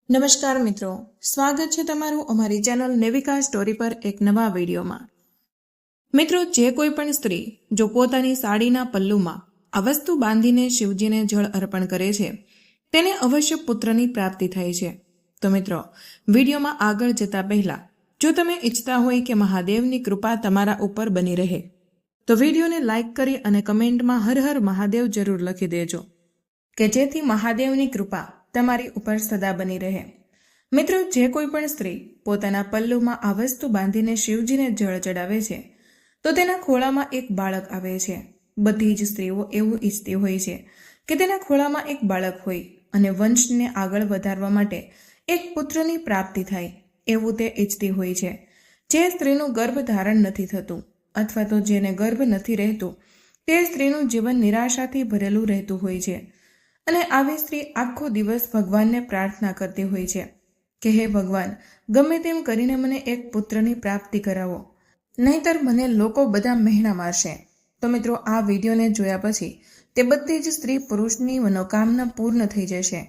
નમસ્કાર મિત્રો, સ્વાગત છે તમારું અમારી ચેનલ નેવિકા સ્ટોરી પર એક નવા વિડીયોમાં। મિત્રો, જે કોઈ પણ સ્ત્રી જો પોતાની સાડીના પલ્લુમાં આ વસ્તુ બાંધીને શિવજીને જળ અર્પણ કરે છે તેને અવશ્ય પુત્રની પ્રાપ્તિ થાય છે। તો મિત્રો, વિડીયોમાં આગળ જતા પહેલા જો તમે ઈચ્છતા હોય કે મહાદેવની કૃપા તમારા ઉપર બની રહે તો વિડીયોને લાઇક કરી અને કમેન્ટમાં હર હર મહાદેવ જરૂર લખી દેજો કે જેથી મહાદેવની કૃપા તમારી ઉપર સદા બની રહે। મિત્રો, જે કોઈ પણ સ્ત્રી પોતાના પલ્લુમાં આ વસ્તુ બાંધીને શિવજીને જળ ચડાવે છે તો તેના ખોળામાં એક બાળક આવે છે। બધી જ સ્ત્રીઓ એવું ઈચ્છતી હોય છે કે તેના ખોળામાં એક બાળક હોય અને વંશને આગળ વધારવા માટે એક પુત્રની પ્રાપ્તિ થાય એવું તે ઈચ્છતી હોય છે। જે સ્ત્રીનું ગર્ભ ધારણ નથી થતું અથવા તો જેને ગર્ભ નથી રહેતું તે સ્ત્રીનું જીવન નિરાશાથી ભરેલું રહેતું હોય છે અને આવી સ્ત્રી આખો દિવસ ભગવાનને પ્રાર્થના કરતી હોય છે કે હે ભગવાન, ગમે તેમ કરીને મને એક પુત્રની પ્રાપ્તિ કરાવો, નહીતર મને લોકો બધા મહેણા મારશે। તો મિત્રો, આ વિડીયોને જોયા પછી તે બધી જ સ્ત્રી પુરુષની મનોકામના પૂર્ણ થઈ જશે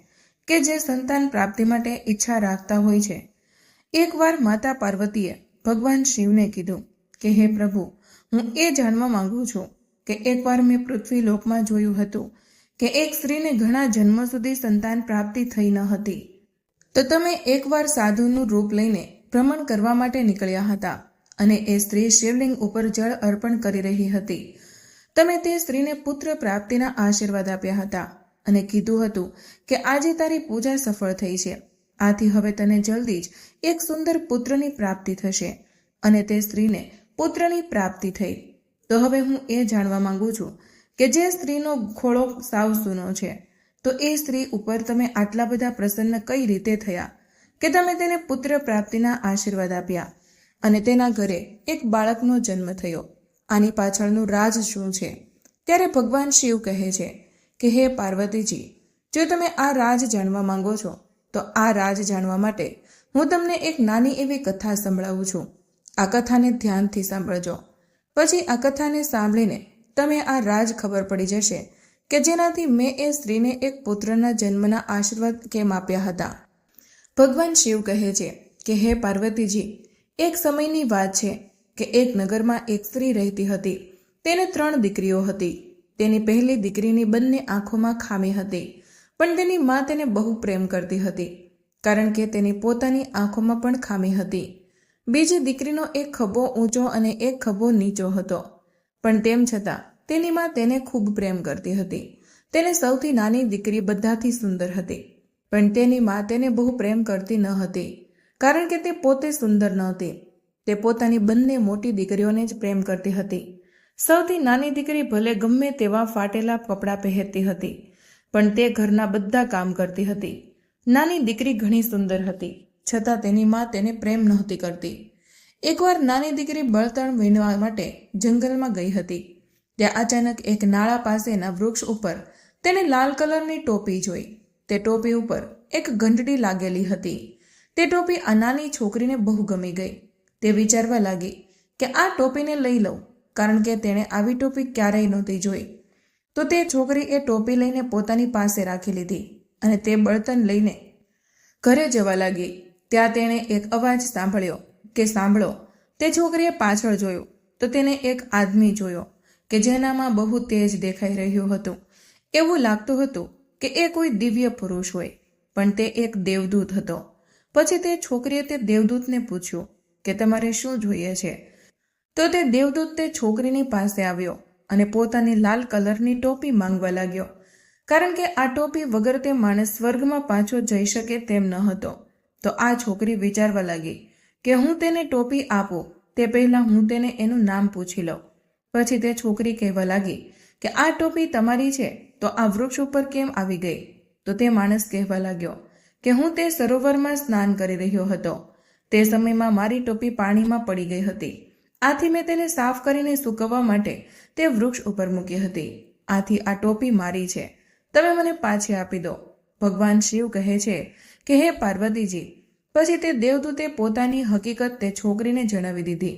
કે જે સંતાન પ્રાપ્તિ માટે ઈચ્છા રાખતા હોય છે। એકવાર માતા પાર્વતીએ ભગવાન શિવને કીધું કે હે પ્રભુ, હું એ જાણવા માંગુ છું કે એકવાર મેં પૃથ્વી લોકમાં જોયું હતું કે એક સ્ત્રીને ઘણા જન્મો સુધી સંતાન પ્રાપ્તિ થઈ ન હતી, તો તમે એકવાર સાધુનું રૂપ લઈને ભ્રમણ કરવા માટે નીકળ્યા હતા અને એ સ્ત્રી શિવલિંગ ઉપર જળ અર્પણ કરી રહી હતી। તમે તે સ્ત્રીને પુત્ર પ્રાપ્તિના આશીર્વાદ આપ્યા હતા અને કીધું હતું કે આજે તારી પૂજા સફળ થઈ છે, આથી હવે તને જલ્દી જ એક સુંદર પુત્રની પ્રાપ્તિ થશે અને તે સ્ત્રીને પુત્રની પ્રાપ્તિ થઈ। તો હવે હું એ જાણવા માંગુ છું કે જે સ્ત્રીનો ખોળો સાવ સૂનો છે તો એ સ્ત્રી ઉપર તમે આટલા બધા પ્રસન્ન કઈ રીતે થયા કે તમે તેને પુત્ર પ્રાપ્તિના આશીર્વાદ આપ્યા અને તેના ઘરે એક બાળકનો જન્મ થયો? આની પાછળનું રાજ શું છે? ત્યારે ભગવાન શિવ કહે છે કે હે પાર્વતીજી, જો તમે આ રાજ જાણવા માંગો છો તો આ રાજ જાણવા માટે હું તમને એક નાની એવી કથા સંભળાવું છું। આ કથાને ધ્યાનથી સાંભળજો, પછી આ કથાને સાંભળીને તમે આ રાજ ખબર પડી જશે કે જેનાથી મેં એ સ્ત્રીને એક પુત્રના જન્મના આશીર્વાદ કેમ આપ્યા હતા। ભગવાન શિવ કહે છે કે હે પાર્વતીજી, એક સમયની વાત છે કે એક નગરમાં એક સ્ત્રી રહેતી હતી। તેને 3 દીકરીઓ હતી। તેની પહેલી દીકરીની બંને આંખોમાં ખામી હતી, પણ તેની મા તેને બહુ પ્રેમ કરતી હતી કારણ કે તેની પોતાની આંખોમાં પણ ખામી હતી। બીજી દીકરીનો એક ખભો ઊંચો અને એક ખભો નીચો હતો, પણ તેમ છતાં તેની મા તેને ખૂબ પ્રેમ કરતી હતી। તેને સૌથી નાની દીકરી બધાથી સુંદર હતી, પણ તેની મા તેને બહુ પ્રેમ કરતી ન હતી કારણ કે તે પોતે સુંદર નહોતી। તે પોતાની બંને મોટી દીકરીઓને જ પ્રેમ કરતી હતી। સૌથી નાની દીકરી ભલે ગમે તેવા ફાટેલા કપડાં પહેરતી હતી, પણ તે ઘરના બધા કામ કરતી હતી। નાની દીકરી ઘણી સુંદર હતી, છતાં તેની મા તેને પ્રેમ નહોતી કરતી। એકવાર નાની દીકરી બળતણ વીણવા માટે જંગલમાં ગઈ હતી। ત્યાં અચાનક એક નાળા પાસેના વૃક્ષ ઉપર તેને લાલ કલરની ટોપી જોઈ। તે ટોપી ઉપર એક ઘંટડી લાગેલી હતી। તે ટોપી આ નાની છોકરીને બહુ ગમી ગઈ। તે વિચારવા લાગી કે આ ટોપીને લઈ લઉં કારણ કે તેણે આવી ટોપી ક્યારેય નહોતી જોઈ। તો તે છોકરી એ ટોપી લઈને પોતાની પાસે રાખી લીધી અને તે બળતણ લઈને ઘરે જવા લાગી। ત્યાં તેણે એક અવાજ સાંભળ્યો કે સાંભળો। તે છોકરીએ પાછળ જોયું તો તેને એક આદમી જોયો કે જેનામાં બહુ તેજ દેખાઈ રહ્યું હતું। એવું લાગતું હતું કે એ કોઈ દિવ્ય પુરુષ હોય, પણ તે એક દેવદૂત હતો। પછી તે છોકરીએ તે દેવદૂતને પૂછ્યું કે તમારે શું જોઈએ છે? તો તે દેવદૂત તે છોકરીની પાસે આવ્યો અને પોતાની લાલ કલરની ટોપી માંગવા લાગ્યો કારણ કે આ ટોપી વગર તે માણસ સ્વર્ગમાં પાછો જઈ શકે તેમ ન હતો। તો આ છોકરી વિચારવા લાગી કે હું તેને ટોપી આપું તે પહેલાં હું તેને એનું નામ પૂછી લઉં। પછી તે છોકરી કહેવા લાગી કે આ ટોપી તમારી છે તો આ વૃક્ષ ઉપર કેમ આવી ગઈ? તો તે માણસ કહેવા લાગ્યો કે હું તે સરોવરમાં સ્નાન કરી રહ્યો હતો, તે સમયમાં મારી ટોપી પાણીમાં પડી ગઈ હતી, આથી મેં તેને સાફ કરીને સૂકવવા માટે તે વૃક્ષ ઉપર મૂકી હતી, આથી આ ટોપી મારી છે, તમે મને પાછી આપી દો। ભગવાન શિવ કહે છે કે હે પાર્વતીજી, પછી તે દેવદૂતે પોતાની હકીકત તે છોકરીને જણાવી દીધી।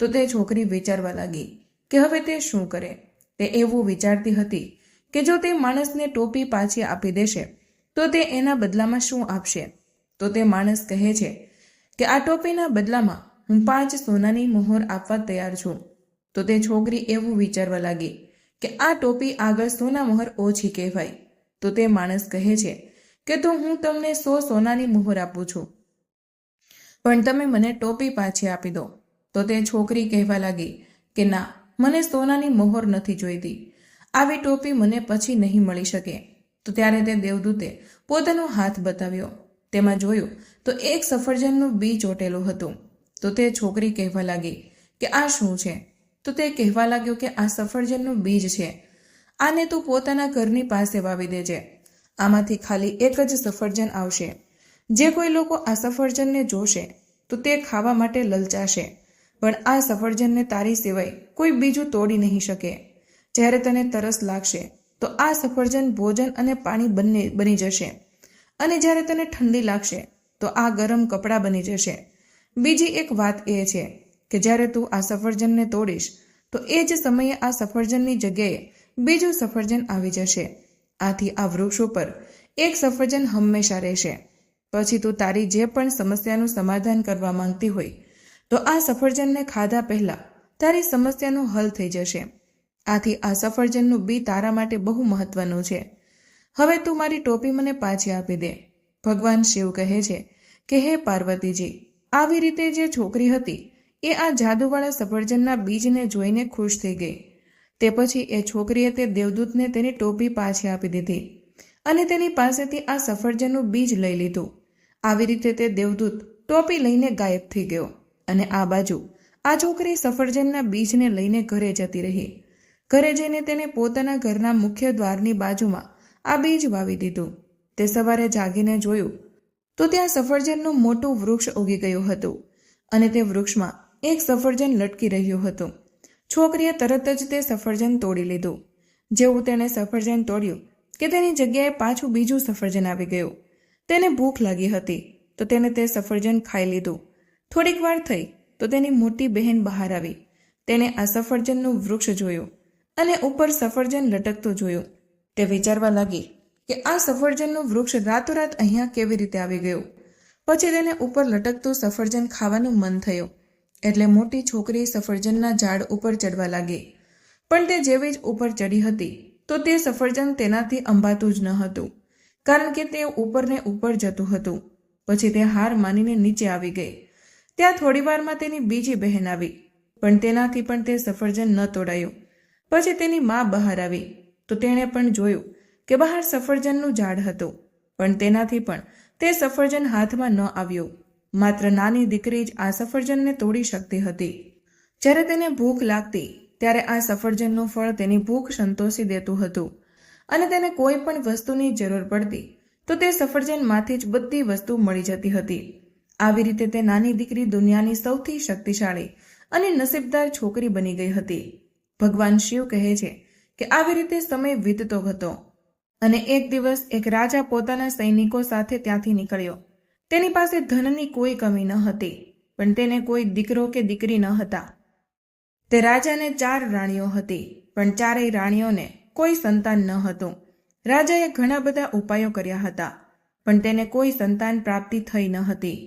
તો તે છોકરી વિચારવા લાગી કે હવે તે શું કરે। તે એવું વિચારતી હતી કે જો તે માણસને ટોપી પાછી આપી દેશે તો તે એના બદલામાં શું આપશે। તો તે માણસ કહે છે કે આ ટોપીના બદલામાં હું 5 સોનાની મોહર આપવા તૈયાર છું. તો તે છોકરી એવું વિચારવા લાગી કે આ ટોપી આગળ સોના મોહર ઓછી કહેવાય. તો તે માણસ કહે છે કે તો હું તમને 100 સોનાની મોહર આપું છું, પણ તમે મને ટોપી પાછી આપી દો. તો તે છોકરી કહેવા લાગી કે ના, મને સોનાની મોહર નથી જોઈતી, આવી ટોપી મને પછી નહીં મળી શકે. તો ત્યારે તે દેવદૂતે પોતાનો હાથ બતાવ્યો. તેમાં જોયું તો એક સફરજનનું બી ચોટેલું હતું. તો તે છોકરી કહેવા લાગી કે આ શું છે? તો તે કહેવા લાગ્યો કે આ સફરજનનું બીજ છે, આને તું પોતાના ઘરની પાસે વાવી દેજે. આમાંથી ખાલી એક જ સફરજન આવશે. જે કોઈ લોકો આ સફરજનને જોશે તો તે ખાવા માટે લલચાશે, પણ આ સફરજનને તારી સિવાય કોઈ બીજું તોડી નહીં શકે. જ્યારે તને તરસ લાગશે તો આ સફરજન ભોજન અને પાણી બંને બની જશે, અને જ્યારે તને ઠંડી લાગશે તો આ ગરમ કપડાં બની જશે. બીજી એક વાત એ છે કે જ્યારે તું આ સફરજનને તોડીશ તો એ જ સમયે આ સફરજનની જગ્યાએ બીજું સફરજન આવી જશે. આથી આ વૃક્ષો પર એક સફરજન હંમેશા રહેશે. પછી તું તારી જે પણ સમસ્યાનું સમાધાન કરવા માંગતી હોય તો આ સફરજનને ખાધા પહેલા તારી સમસ્યાનો હલ થઈ જશે. આથી આ સફરજનનું બી તારા માટે બહુ મહત્વનું છે. હવે તું મારી ટોપી મને પાછી આપી દે. ભગવાન શિવ કહે છે કે હે પાર્વતીજી, આવી રીતે જે છોકરી હતી એ આ જાદુવાળા સફરજનના બીજને જોઈને ખુશ થઈ ગઈ. તે પછી એ છોકરીએ તે દેવદૂતને તેની ટોપી પાછી આપી દીધી અને તેની પાસેથી આ સફરજનનું બીજ લઈ લીધું. આવી રીતે તે દેવદૂત ટોપી લઈને ગાયબ થઈ ગયો અને આ બાજુ આ છોકરી સફરજનના બીજને લઈને ઘરે જતી રહી. ઘરે જઈને તેને પોતાના ઘરના મુખ્ય દ્વારની બાજુમાં આ બીજ વાવી દીધું. તે સવારે જાગીને જોયું તો ત્યાં સફરજનનું મોટું વૃક્ષ ઉગી ગયું હતું અને તે વૃક્ષમાં એક સફરજન લટકી રહ્યું હતું. છોકરીએ તરત જ તે સફરજન તોડી લીધું. જેવું તેણે સફરજન તોડ્યું કે તેની જગ્યાએ પાછું બીજું સફરજન આવી ગયું. તેને ભૂખ લાગી હતી તો તેને તે સફરજન ખાઈ લીધું. થોડીક વાર થઈ તો તેની મોટી બહેન બહાર આવી. તેણે આ સફરજનનું વૃક્ષ જોયું અને ઉપર સફરજન લટકતું જોયું. તે વિચારવા લાગી કે આ સફરજનનું વૃક્ષ રાતોરાત અહીંયા કેવી રીતે આવી ગયું. પછી તેને ઉપર લટકતું સફરજન ખાવાનું મન થયું, એટલે મોટી છોકરી સફરજનના ઝાડ ઉપર ચડવા લાગી. પણ તે જેવી જ ઉપર ચડી હતી તો તે સફરજન તેનાથી અંબાતું જ ન હતું, કારણ કે તે ઉપર ને ઉપર જતું હતું. પછી તે હાર માનીને નીચે આવી ગઈ. ત્યાં થોડીવારમાં તેની બીજી બહેન આવી, પણ તેનાથી પણ તે સફરજન ન તોડાયું. પછી તેની મા બહાર આવી તો તેણે પણ જોયું કે બહાર સફરજનનું ઝાડ હતું, પણ તેનાથી પણ તે સફરજન હાથમાં ન આવ્યું. માત્ર નાની દીકરી જ આ સફરજનને તોડી શકતી હતી. જ્યારે તેને ભૂખ લાગતી ત્યારે આ સફરજનનું ફળ તેની ભૂખ સંતોષી દેતું હતું, અને તેને કોઈ પણ વસ્તુની જરૂર પડતી તો તે સફરજનમાંથી જ બધી વસ્તુ મળી જતી હતી. આવી રીતે તે નાની દીકરી દુનિયાની સૌથી શક્તિશાળી અને નસીબદાર છોકરી બની ગઈ હતી. ભગવાન શિવ કહે છે કે આવી રીતે સમય વીતતો હતો અને એક દિવસ એક રાજા પોતાના સૈનિકો સાથે ત્યાંથી નીકળ્યો. તેની પાસે ધનની કોઈ કમી ન હતી, પણ તેને કોઈ દીકરો કે દીકરી ન હતા. તે રાજાને 4 રાણીઓ હતી, પણ ચારેય રાણીઓને કોઈ સંતાન ન હતું. રાજાએ ઘણા બધા ઉપાયો કર્યા હતા, પણ તેને કોઈ સંતાન પ્રાપ્તિ થઈ ન હતી.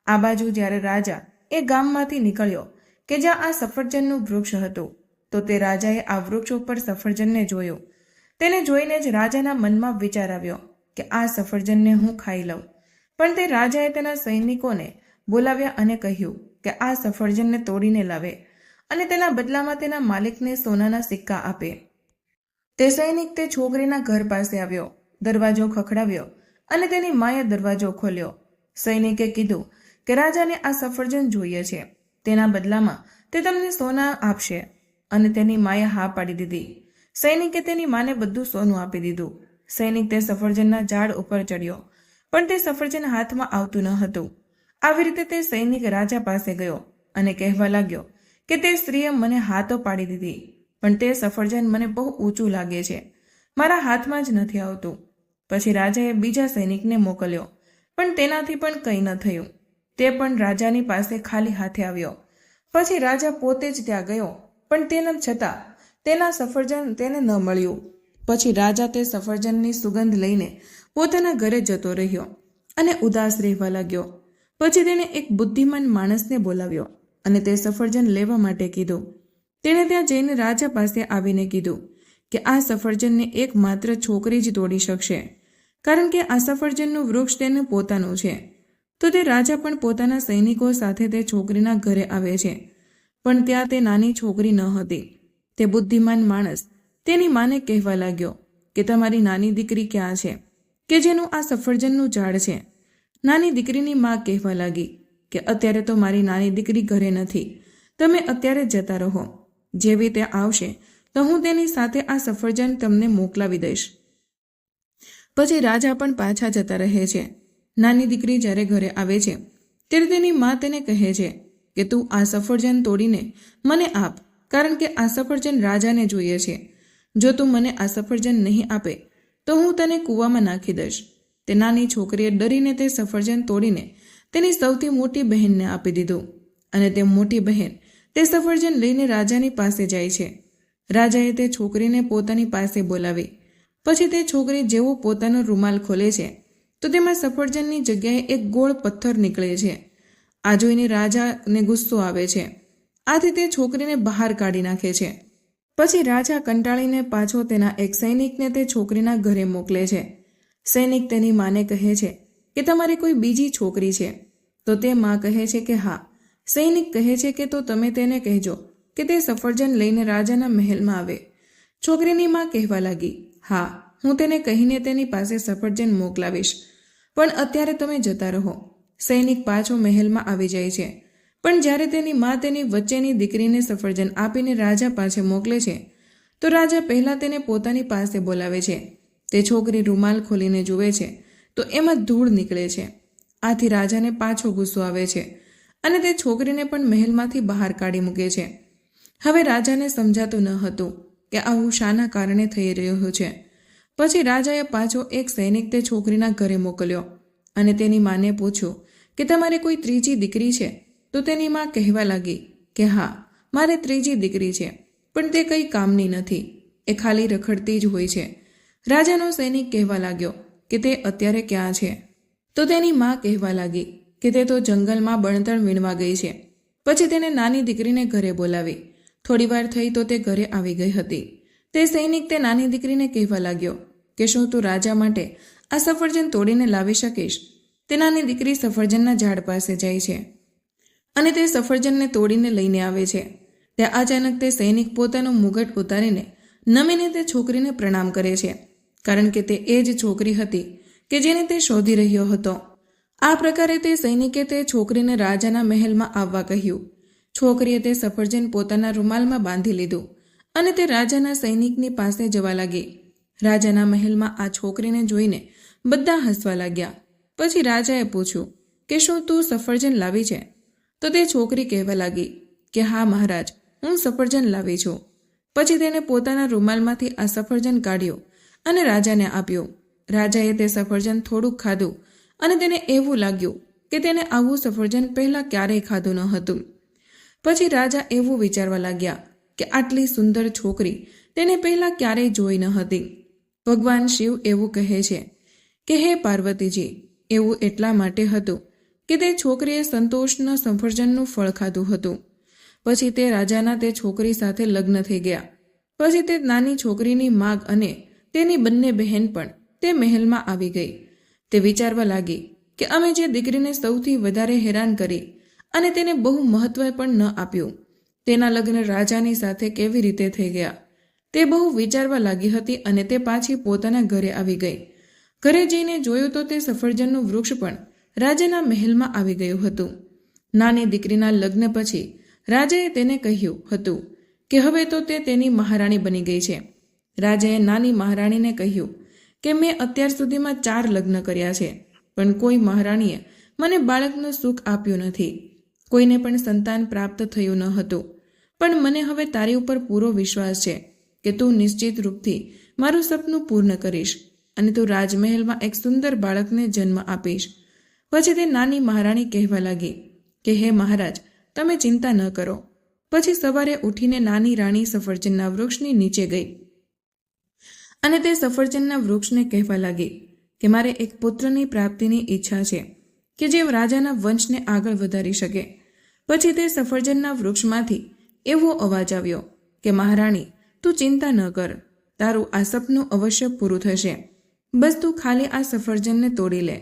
આ બાજુ જ્યારે રાજા એ ગામમાંથી નીકળ્યો કે જ્યાં આ સફરજનનું વૃક્ષ હતું, તો તે રાજાએ આ વૃક્ષ ઉપર સફરજનને જોયું. તેને જોઈને જ રાજાના મનમાં વિચાર આવ્યો કે આ સફરજનને હું ખાઈ લઉં. પણ તે રાજાએ તેના સૈનિકોને બોલાવ્યા અને કહ્યું કે આ સફરજનને તોડીને લાવે અને તેના બદલામાં તેના માલિકને સોનાના સિક્કા આપે. તે સૈનિક તે છોકરીના ઘર પાસે આવ્યો, દરવાજો ખખડાવ્યો અને તેની માએ દરવાજો ખોલ્યો. સૈનિકે કીધું કે રાજાને આ સફરજન જોઈએ છે, તેના બદલામાં તે તમને સોના આપશે, અને તેની માએ હા પાડી દીધી. સૈનિકે તેની માને બધું સોનું આપી દીધું. સૈનિક તે સફરજનના ઝાડ ઉપર ચડ્યો, પણ તે સફરજન હાથમાં આવતું ન હતું. આવી રીતે તે સૈનિક રાજા પાસે ગયો અને કહેવા લાગ્યો કે તે સ્ત્રીએ મને હા તો પાડી દીધી, પણ તે સફરજન મને બહુ ઊંચું લાગે છે, મારા હાથમાં જ નથી આવતું. પછી રાજાએ બીજા સૈનિકને મોકલ્યો, પણ તેનાથી પણ કંઈ ન થયું. તે પણ રાજાની પાસે ખાલી હાથે આવ્યો. પછી રાજા પોતે જ ત્યાં ગયો, પણ તેના છતાં તેના સફરજન તેને ન મળ્યું. પછી રાજા તે સફરજનની સુગંધ લઈને પોતાના ઘરે જતો રહ્યો અને ઉદાસ રહેવા લાગ્યો. પછી તેણે એક બુદ્ધિમાન માણસને બોલાવ્યો અને તે સફરજન લેવા માટે કીધું. તેણે ત્યાં જઈને રાજા પાસે આવીને કીધું કે આ સફરજનને એકમાત્ર છોકરી જ તોડી શકશે, કારણ કે આ સફરજનનું વૃક્ષ તેનું પોતાનું છે. તો તે રાજા પણ પોતાના સૈનિકો સાથે તે છોકરીના ઘરે આવે છે, પણ ત્યાં તે નાની છોકરી ન હતી. તે બુદ્ધિમાન માણસ તેની માને કહેવા લાગ્યો કે તમારી નાની દીકરી ક્યાં છે કે જેનું આ સફરજનનું ઝાડ છે. નાની દીકરીની મા કહેવા લાગી કે અત્યારે તો મારી નાની દીકરી ઘરે નથી, તમે અત્યારે જતા રહો. જેવી તે આવશે તો હું તેની સાથે આ સફરજન તમને મોકલાવી દઈશ. પછી રાજા પણ પાછા જતા રહે છે. નાની દીકરી જ્યારે ઘરે આવે છે ત્યારે તેની મા તેને કહે છે કે તું આ સફરજન તોડીને મને આપ, કારણ કે આ સફરજન રાજાને જોઈએ છે. જો તું મને આ સફરજન નહીં આપે તો હું તને કૂવામાં નાખી દઈશ. તે નાની છોકરીએ ડરીને તે સફરજન તોડીને તેની સૌથી મોટી બહેનને આપી દીધું અને તે મોટી બહેન તે સફરજન લઈને રાજાની પાસે જાય છે. રાજાએ તે છોકરીને પોતાની પાસે બોલાવી. પછી તે છોકરી જેવો પોતાનો રૂમાલ ખોલે છે તો તેમાં સફરજનની જગ્યાએ એક ગોળ પથ્થર નીકળે છે. આ જોઈને રાજાને ગુસ્સો આવે છે. આથી તે છોકરીને બહાર કાઢી નાખે છે. પછી રાજા કંટાળીને પાછો તેના એક સૈનિકને તે છોકરીના ઘરે મોકલે છે. સૈનિક તેની માને કહે છે કે તમારી કોઈ બીજી છોકરી છે? તો તે મા કહે છે કે હા. સૈનિક કહે છે કે તો તમે તેને કહેજો કે તે સફરજન લઈને રાજાના મહેલમાં આવે. છોકરીની મા કહેવા લાગી, હા, હું તેને કહીને તેની પાસે સફરજન મોકલાવીશ, પણ અત્યારે તમે જતા રહો. સૈનિક પાછો મહેલમાં આવી જાય છે, પણ જ્યારે તેની મા તેની વચ્ચેની દીકરીને સફરજન આપીને રાજા પાસે મોકલે છે તો રાજા પહેલાં તેને પોતાની પાસે બોલાવે છે. તે છોકરી રૂમાલ ખોલીને જુએ છે તો એમાં ધૂળ નીકળે છે. આથી રાજાને પાછો ગુસ્સો આવે છે અને તે છોકરીને પણ મહેલમાંથી બહાર કાઢી મૂકે છે. હવે રાજાને સમજાતું ન હતું કે આવું શાના કારણે થઈ રહ્યું છે. પછી રાજાએ પાછો એક સૈનિક તે છોકરીના ઘરે મોકલ્યો અને તેની માને પૂછ્યું કે તમારે કોઈ ત્રીજી દીકરી છે? તો તેની મા કહેવા લાગી કે હા, મારે ત્રીજી દીકરી છે, પણ તે કંઈ કામની નથી, એ ખાલી રખડતી જ હોય છે. રાજાનો સૈનિક કહેવા લાગ્યો કે તે અત્યારે ક્યાં છે? તો તેની મા કહેવા લાગી કે તે તો જંગલમાં બણતણ વીણવા ગઈ છે. પછી તેને નાની દીકરીને ઘરે બોલાવી. થોડી વાર થઈ તો તે ઘરે આવી ગઈ હતી. તે સૈનિક તે નાની દીકરીને કહેવા લાગ્યો કે શું તું રાજા માટે આ સફરજન તોડીને લાવી શકીશ? તે નાની દીકરી સફરજનના ઝાડ પાસે જાય છે અને તે સફરજનને તોડીને લઈને આવે છે. ત્યાં અચાનક તે સૈનિક પોતાનો મુગટ ઉતારીને નમીને તે છોકરીને પ્રણામ કરે છે, કારણ કે તે એ જ છોકરી હતી કે જેને તે શોધી રહ્યો હતો. આ પ્રકારે તે સૈનિકે તે છોકરીને રાજાના મહેલમાં આવવા કહ્યું. છોકરીએ તે સફરજન પોતાના રૂમાલમાં બાંધી લીધું અને તે રાજાના સૈનિકની પાસે જવા લાગી. રાજાના મહેલમાં આ છોકરીને જોઈને બધા હસવા લાગ્યા. પછી રાજાએ પૂછ્યું કે શું તું સફરજન લાવી છે? તો તે છોકરી કહેવા લાગી કે હા મહારાજ, હું સફરજન લાવી છું. પછી તેને પોતાના રૂમાલમાંથી આ સફરજન કાઢ્યું અને રાજાને આપ્યું. રાજાએ તે સફરજન થોડુંક ખાધું અને તેને એવું લાગ્યું કે તેને આવું સફરજન પહેલાં ક્યારેય ખાધું ન હતું. પછી રાજા એવું વિચારવા લાગ્યા કે આટલી સુંદર છોકરી તેને પહેલાં ક્યારેય જોઈ ન હતી. ભગવાન શિવ એવું કહે છે કે હે પાર્વતીજી, એવું એટલા માટે હતું કે તે છોકરીએ સંતોષના સફરજનનું ફળ ખાધું હતું. પછી તે રાજાના તે છોકરી સાથે લગ્ન થઈ ગયા. પછી તે નાની છોકરીની માગ અને તેની બંને બહેન પણ તે મહેલમાં આવી ગઈ. તે વિચારવા લાગી કે અમે જે દીકરીને સૌથી વધારે હેરાન કરી અને તેને બહુ મહત્વ પણ ન આપ્યું, તેના લગ્ન રાજાની સાથે કેવી રીતે થઈ ગયા. તે બહુ વિચારવા લાગી હતી અને તે પાછી પોતાના ઘરે આવી ગઈ. ઘરે જઈને જોયું તો તે સફરજનનું વૃક્ષ પણ રાજાના મહેલમાં આવી ગયું હતું. નાની દીકરીના લગ્ન પછી રાજાએ તેને કહ્યું હતું કે હવે તો તે તેની મહારાણી બની ગઈ છે. રાજાએ નાની મહારાણીને કહ્યું કે મેં અત્યાર સુધીમાં 4 લગ્ન કર્યા છે, પણ કોઈ મહારાણીએ મને બાળકનું સુખ આપ્યું નથી. કોઈને પણ સંતાન પ્રાપ્ત થયું ન હતું. પણ મને હવે તારી ઉપર પૂરો વિશ્વાસ છે કે તું નિશ્ચિત રૂપથી મારું સપનું પૂર્ણ કરીશ અને તું રાજમહેલમાં એક સુંદર બાળકને જન્મ આપીશ. પછી તે નાની મહારાણી કહેવા લાગી કે હે મહારાજ, તમે ચિંતા ન કરો. પછી સવારે ઉઠીને નાની રાણી સફરજનના વૃક્ષની નીચે ગઈ અને તે સફરજનના વૃક્ષને કહેવા લાગી કે મારે એક પુત્રની પ્રાપ્તિની ઈચ્છા છે કે જે રાજાના વંશને આગળ વધારી શકે. પછી તે સફરજનના વૃક્ષમાંથી એવો અવાજ આવ્યો કે મહારાણી, તું ચિંતા ન કર, તારું આ સપનું અવશ્ય પૂરું થશે. બસ તું ખાલી આ સફરજનને તોડી લે.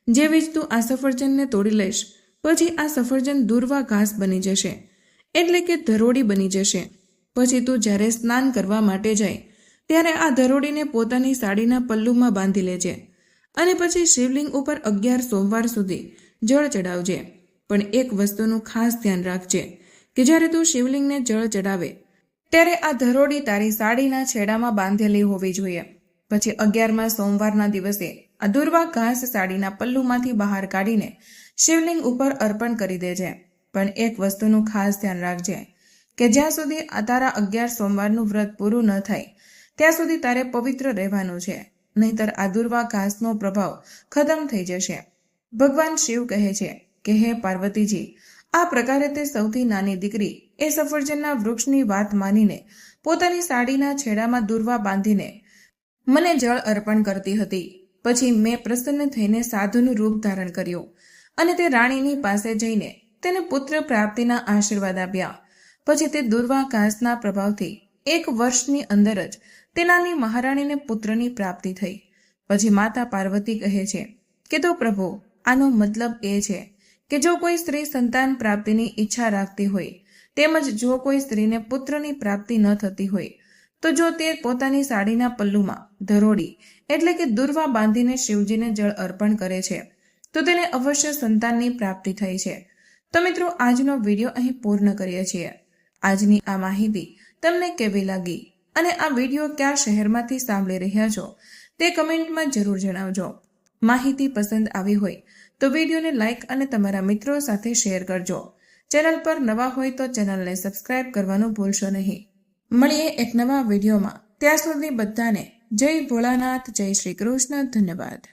જેવી જ તું આ સફરજનને તોડી લઈશ પછી આ સફરજન દૂર્વા ઘાસ બની જશે, એટલે કે ધરોડી બની જશે. પછી તું જ્યારે સ્નાન કરવા માટે જાય ત્યારે આ ધરોડીને પોતાની સાડીના પલ્લુમાં બાંધી લેજે અને પછી શિવલિંગ ઉપર 11 સોમવાર સુધી જળ ચડાવજે. પણ એક વસ્તુનું ખાસ ધ્યાન રાખજે કે જ્યારે તું શિવલિંગને જળ ચડાવે ત્યારે આ ધરોડી તારી સાડીના છેડામાં બાંધેલી હોવી જોઈએ. પછી 11મા સોમવારના દિવસે આ દૂર્વા ઘાસ સાડીના પલ્લુમાંથી બહાર કાઢીને શિવલિંગ ઉપર અર્પણ કરી દેજે. પણ એક વસ્તુનું ખાસ ધ્યાન રાખજે કે જ્યાં સુધી તારા 11 સોમવારનું વ્રત પૂરું ન થાય ત્યાં સુધી તારે પવિત્ર રહેવાનું છે, નહીતર આ દૂર્વા ઘાસનો પ્રભાવ ખતમ થઈ જશે. ભગવાન શિવ કહે છે કે હે પાર્વતીજી, આ પ્રકારે તે સૌથી નાની દીકરી એ સફરજનના વૃક્ષની વાત માનીને પોતાની સાડીના છેડામાં દૂર્વા બાંધીને મને જળ અર્પણ કરતી હતી. પછી મેં પ્રસન્ન થઈને સાધુનું રૂપ ધારણ કર્યું અને તે રાણીની પાસે જઈને તેને પુત્ર પ્રાપ્તિના આશીર્વાદ આપ્યા. પછી તે દૂર્વા ઘાસના પ્રભાવથી 1 વર્ષની અંદર જ તે નાની મહારાણીને પુત્રની પ્રાપ્તિ થઈ. પછી માતા પાર્વતી કહે છે કે તો પ્રભુ, આનો મતલબ એ છે કે જો કોઈ સ્ત્રી સંતાન પ્રાપ્તિની ઈચ્છા રાખતી હોય તેમજ જો કોઈ સ્ત્રીને પુત્રની પ્રાપ્તિ ન થતી હોય તો જો તે પોતાની સાડીના પલ્લુમાં ધરોડી એટલે કે દૂર્વા બાંધીને શિવજીને જળ અર્પણ કરે છે તો તેને અવશ્ય સંતાનની પ્રાપ્તિ થાય છે. તો મિત્રો, આજનો વિડીયો અહીં પૂર્ણ કરીએ છીએ. આજની આ માહિતી તમને કેવી લાગી અને આ વિડીયો કયા શહેરમાંથી સાંભળી રહ્યા છો તે કમેન્ટમાં જરૂર જણાવજો. માહિતી પસંદ આવી હોય તો વિડીયોને લાઇક અને તમારા મિત્રો સાથે શેર કરજો. ચેનલ પર નવા હોય તો ચેનલને સબસ્ક્રાઇબ કરવાનું ભૂલશો નહીં. મળીએ એક નવા વિડીયોમાં. ત્યાં સુધી બધાને જય ભોળાનાથ, જય શ્રી કૃષ્ણ. ધન્યવાદ.